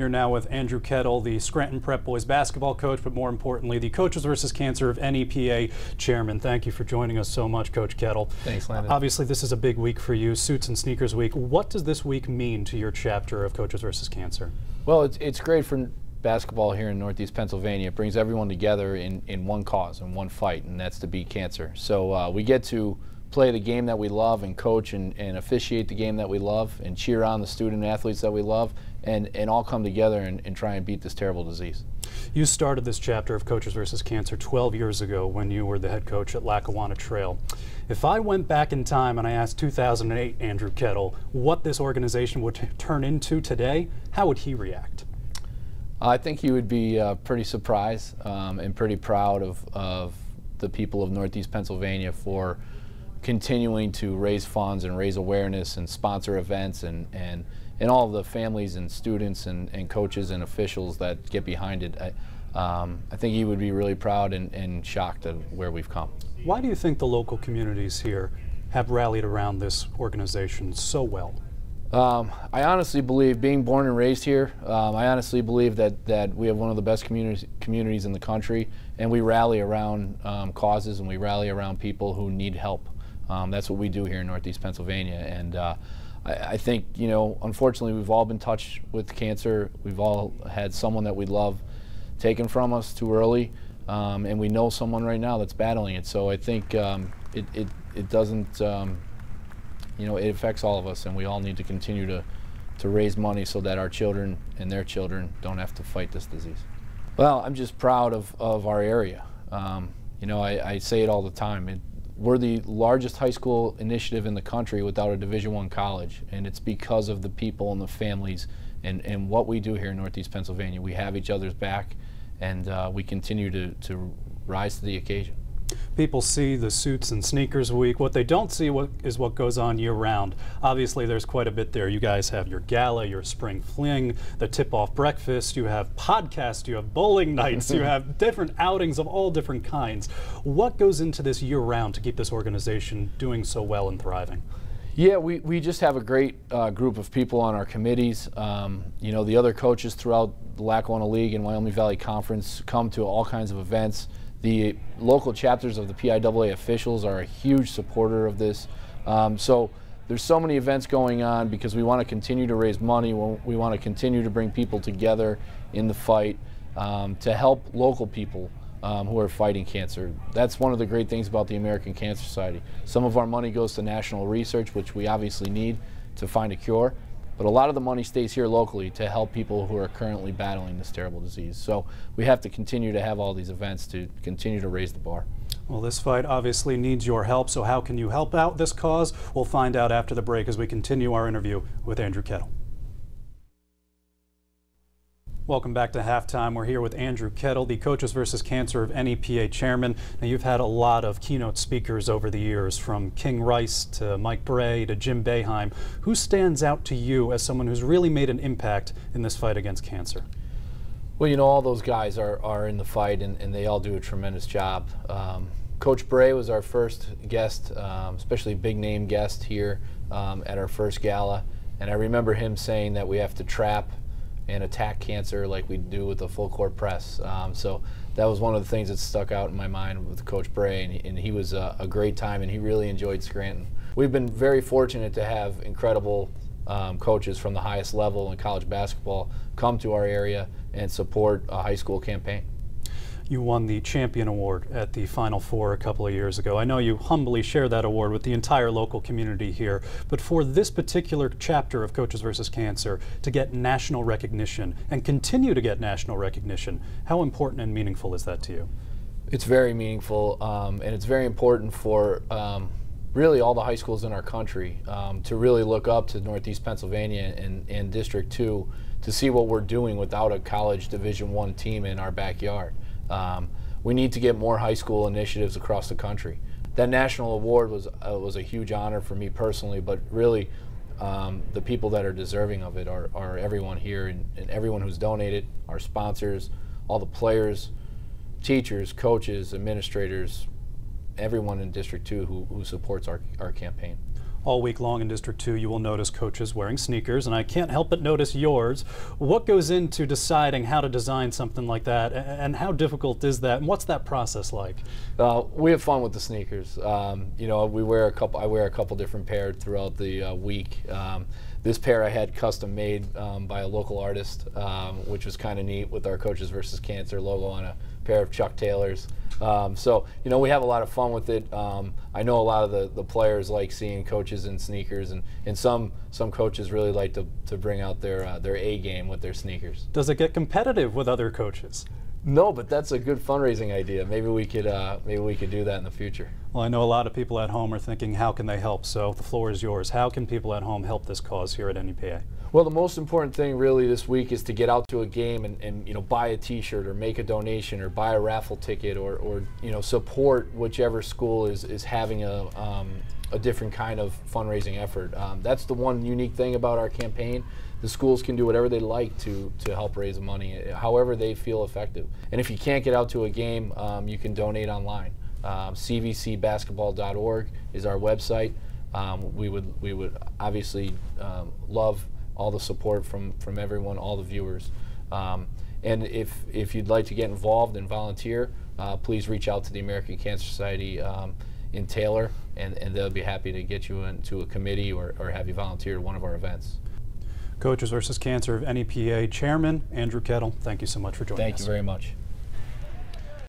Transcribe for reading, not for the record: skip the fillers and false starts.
You're now with Andrew Kettel, the Scranton Prep Boys basketball coach, but more importantly, the Coaches vs. Cancer of NEPA chairman. Thank you for joining us so much, Coach Kettel. Thanks, Landon. Obviously, this is a big week for you, Suits and Sneakers Week. What does this week mean to your chapter of Coaches vs. Cancer? Well, it's great for basketball here in Northeast Pennsylvania. It brings everyone together in one cause and one fight, and that's to beat cancer. So we get to play the game that we love and coach and officiate the game that we love and cheer on the student athletes that we love and all come together and try and beat this terrible disease. You started this chapter of Coaches vs. Cancer 12 years ago when you were the head coach at Lackawanna Trail. If I went back in time and I asked 2008 Andrew Kettel what this organization would turn into today, how would he react? I think he would be pretty surprised and pretty proud of the people of Northeast Pennsylvania for continuing to raise funds and raise awareness and sponsor events and all of the families and students and coaches and officials that get behind it. I think he would be really proud and shocked at where we've come. Why do you think the local communities here have rallied around this organization so well? I honestly believe, being born and raised here, I honestly believe that we have one of the best communities in the country, and we rally around causes and we rally around people who need help. That's what we do here in Northeast Pennsylvania, and I think, you know, unfortunately we've all been touched with cancer. We've all had someone that we love taken from us too early, and we know someone right now that's battling it. So I think it doesn't, you know, it affects all of us, and we all need to continue to raise money so that our children and their children don't have to fight this disease. Well, I'm just proud of our area. You know, I say it all the time. We're the largest high school initiative in the country without a Division I college, and it's because of the people and the families and what we do here in Northeast Pennsylvania. We have each other's back, and we continue to rise to the occasion. People see the Suits and Sneakers Week. What they don't see is what goes on year-round. Obviously, there's quite a bit there. You guys have your gala, your spring fling, the tip-off breakfast, you have podcasts, you have bowling nights, you have different outings of all different kinds. What goes into this year-round to keep this organization doing so well and thriving? Yeah, we just have a great group of people on our committees. You know, the other coaches throughout the Lackawanna League and Wyoming Valley Conference come to all kinds of events. The local chapters of the PIAA officials are a huge supporter of this. So there's so many events going on because we want to continue to raise money. We want to continue to bring people together in the fight to help local people who are fighting cancer. That's one of the great things about the American Cancer Society. Some of our money goes to national research, which we obviously need to find a cure. But a lot of the money stays here locally to help people who are currently battling this terrible disease. So we have to continue to have all these events to continue to raise the bar. Well, this fight obviously needs your help, so how can you help out this cause? We'll find out after the break as we continue our interview with Andrew Kettel. Welcome back to Halftime. We're here with Andrew Kettel, the Coaches vs. Cancer of NEPA chairman. Now, you've had a lot of keynote speakers over the years, from King Rice to Mike Bray to Jim Boeheim. Who stands out to you as someone who's really made an impact in this fight against cancer? Well, you know, all those guys are in the fight, and they all do a tremendous job. Coach Bray was our first guest, especially big name guest here at our first gala, and I remember him saying that we have to trap and attack cancer like we do with the full court press. So that was one of the things that stuck out in my mind with Coach Bray, and he was a great time, and he really enjoyed Scranton. We've been very fortunate to have incredible coaches from the highest level in college basketball come to our area and support a high school campaign. You won the Champion Award at the Final Four a couple of years ago. I know you humbly share that award with the entire local community here, but for this particular chapter of Coaches vs. Cancer to get national recognition and continue to get national recognition, how important and meaningful is that to you? It's very meaningful, and it's very important for really all the high schools in our country to really look up to Northeast Pennsylvania and District 2 to see what we're doing without a college Division I team in our backyard. We need to get more high school initiatives across the country. That national award was a huge honor for me personally, but really the people that are deserving of it are everyone here and everyone who's donated, our sponsors, all the players, teachers, coaches, administrators, everyone in District 2 who supports our campaign. All week long in District 2, you will notice coaches wearing sneakers, and I can't help but notice yours. What goes into deciding how to design something like that, and how difficult is that, and what's that process like? We have fun with the sneakers. You know, we wear a couple. I wear a couple different pairs throughout the week. This pair I had custom made by a local artist, which was kind of neat, with our Coaches versus Cancer logo on a pair of Chuck Taylors. So, you know, we have a lot of fun with it. I know a lot of the players like seeing coaches in sneakers, and some coaches really like to bring out their A game with their sneakers. Does it get competitive with other coaches? No, but that's a good fundraising idea. Maybe we could do that in the future. Well, I know a lot of people at home are thinking, how can they help? So the floor is yours. How can people at home help this cause here at NEPA? Well, the most important thing really this week is to get out to a game and you know, buy a T-shirt or make a donation or buy a raffle ticket or you know, support whichever school is having a different kind of fundraising effort. That's the one unique thing about our campaign. The schools can do whatever they like to help raise money, however they feel effective. And if you can't get out to a game, you can donate online. cvcbasketball.org is our website. We would obviously love all the support from everyone, all the viewers. And if you'd like to get involved and volunteer, please reach out to the American Cancer Society in Taylor, and they'll be happy to get you into a committee or have you volunteer at one of our events. Coaches versus Cancer of NEPA Chairman Andrew Kettel, thank you so much for joining us. Thank you very much.